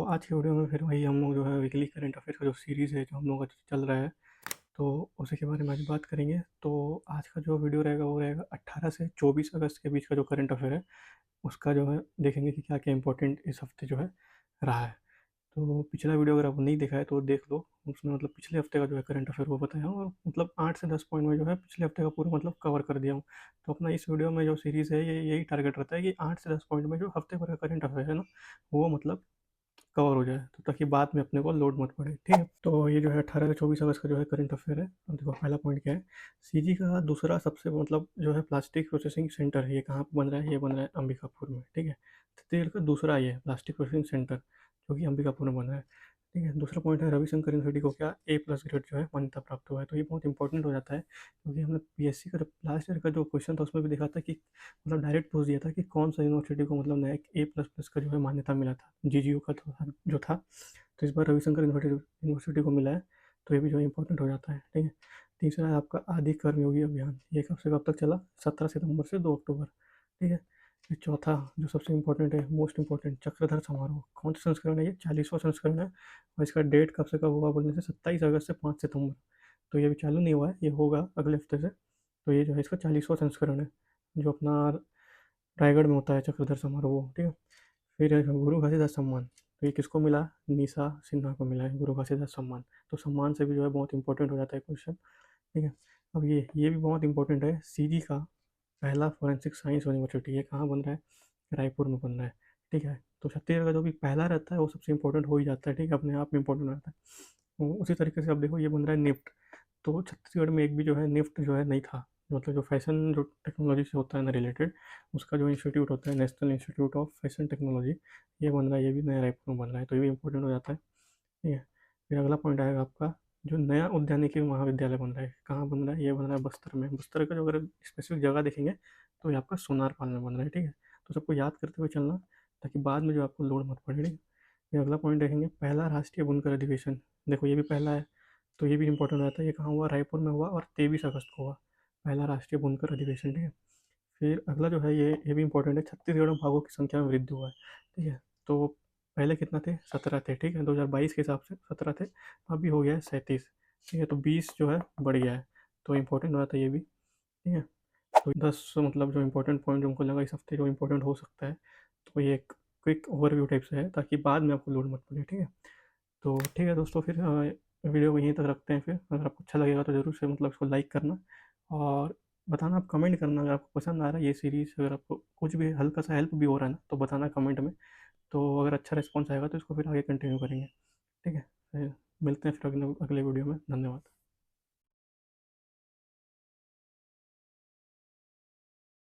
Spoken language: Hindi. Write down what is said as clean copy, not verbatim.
आज की वीडियो में फिर वही हम लोग जो है वीकली करंट अफेयर का जो सीरीज़ है जो हम लोग का चल रहा है, तो उसी के बारे में आज बात करेंगे। तो आज का जो वीडियो रहेगा वो रहेगा 18 से 24 अगस्त के बीच का जो करंट अफेयर है, उसका जो है देखेंगे कि क्या-क्या इम्पोर्टेंट इस हफ़्ते जो है रहा है। तो पिछला वीडियो अगर आपने नहीं देखा है तो देख लो, उसमें मतलब पिछले हफ़्ते का जो है करंट अफेयर वो बताया हूँ और मतलब 8 से 10 पॉइंट में जो है पिछले हफ़्ते का पूरा मतलब कवर कर दिया हूँ। तो अपना इस वीडियो में जो सीरीज़ है ये यही टारगेट रहता है कि 8 से 10 पॉइंट में जो हफ़्ते भर का करंट अफेयर है ना, वो मतलब कवर हो जाए, तो ताकि बाद में अपने को लोड मत पड़े, ठीक है। तो ये जो है 18 से 24 अगस्त का जो है करंट अफेयर है। अब देखो पहला पॉइंट क्या है, सीजी का दूसरा सबसे मतलब जो है प्लास्टिक प्रोसेसिंग सेंटर है, ये कहाँ पे बन रहा है, ये बन रहा है अंबिकापुर में, ठीक है। छत्तीसगढ़ का दूसरा ये है प्लास्टिक प्रोसेसिंग सेंटर, जो कि अंबिकापुर में बन रहा है, ठीक है। दूसरा पॉइंट है रविशंकर यूनिवर्सिटी को क्या ए प्लस ग्रेड जो है मान्यता प्राप्त हुआ है। तो ये बहुत इंपॉर्टेंट हो जाता है, क्योंकि हमने पीएससी का लास्ट ईयर का जो क्वेश्चन था उसमें भी देखा था कि मतलब डायरेक्ट पूछ दिया था कि कौन सा यूनिवर्सिटी को मतलब नया ए प्लस प्लस का जो है मान्यता मिला था, जीजीयू का जो था। तो इस बार रविशंकर यूनिवर्सिटी यूनिवर्सिटी को मिला है, तो ये भी जो है इंपॉर्टेंट हो जाता है, ठीक है। तीसरा है आपका आदि कर्मयोगी अभियान, ये कब से कब तक चला, 17 सितंबर से 2 अक्टूबर, ठीक है। फिर चौथा जो सबसे इम्पोर्टेंट है, मोस्ट इम्पोर्टेंट, चक्रधर समारोह, कौन सा संस्करण है, ये 40वां संस्करण है और इसका डेट कब से कब होगा बोलने से 27 अगस्त से 5 सितंबर। तो ये अभी चालू नहीं हुआ है, ये होगा अगले हफ्ते से। तो ये जो है इसका 40वां संस्करण है, जो अपना रायगढ़ में होता है चक्रधर समारोह, ठीक है। फिर है गुरु घासीदास सम्मान, तो ये किसको मिला, निशा सिन्हा को मिला है गुरु घासीदास सम्मान। तो सम्मान से भी जो है बहुत इंपॉर्टेंट हो जाता है क्वेश्चन, ठीक है। अब ये भी बहुत इंपॉर्टेंट है, सीजी का पहला फॉरेंसिक साइंस यूनिवर्सिटी, ये कहाँ बन रहा है, रायपुर में बन रहा है, ठीक है। तो छत्तीसगढ़ का जो भी पहला रहता है वो सबसे इंपॉर्टेंट हो ही जाता है, ठीक है, अपने आप में इंपॉर्टेंट रहता है। उसी तरीके से अब देखो ये बन रहा है निफ्ट, तो छत्तीसगढ़ में एक भी जो है निफ्ट जो है नहीं था, मतलब जो फैशन जो टेक्नोलॉजी से होता है ना रिलेटेड, उसका जो इंस्टीट्यूट होता है national institute of fashion technology, ये बन रहा है, ये भी नया रायपुर में बन रहा है, तो ये भी इंपॉर्टेंट हो जाता है, ठीक है। फिर अगला पॉइंट आएगा आपका, जो नया उद्यानिकी महाविद्यालय बन रहा है, कहाँ बन रहा है, ये बन रहा है बस्तर में। बस्तर का जो अगर स्पेसिफिक जगह देखेंगे तो ये आपका सोनारपाल में बन रहा है, ठीक है। तो सबको याद करते हुए चलना, ताकि बाद में जो आपको लोड मत पड़े, ठीक है। फिर अगला पॉइंट देखेंगे, पहला राष्ट्रीय बुनकर अधिवेशन, देखो ये भी पहला है, तो ये भी इंपॉर्टेंट रहता है, ये कहाँ हुआ, रायपुर में हुआ और 23 अगस्त को हुआ, पहला राष्ट्रीय बुनकर अधिवेशन, ठीक है। फिर अगला जो है ये भी इंपॉर्टेंट है, छत्तीसगढ़ में बाघों की संख्या में वृद्धि हुआ है, ठीक है। तो पहले कितना थे, 17 थे, ठीक है, 2022 के हिसाब से 17 थे, अभी हो गया है 37, ठीक है। तो 20 जो है बढ़ गया है, तो इंपॉर्टेंट हो जाता है ये भी, ठीक है। तो 10 मतलब जो इंपॉर्टेंट पॉइंट जो हमको लगा इस हफ्ते जो इंपॉर्टेंट हो सकता है, तो ये एक क्विक ओवरव्यू टाइप से है, ताकि बाद में आपको लोड मत पड़े, ठीक है। तो ठीक है दोस्तों, फिर वीडियो को यहीं तक रखते हैं। फिर अगर आपको अच्छा लगेगा तो ज़रूर से मतलब इसको लाइक करना और बताना, आप कमेंट करना अगर आपको पसंद आ रहा है ये सीरीज़, अगर आपको कुछ भी हल्का सा हेल्प भी हो रहा है ना तो बताना कमेंट में। तो अगर अच्छा रिस्पॉन्स आएगा तो इसको फिर आगे कंटिन्यू करेंगे, ठीक है। फिर मिलते हैं फिर अगले अगले वीडियो में, धन्यवाद।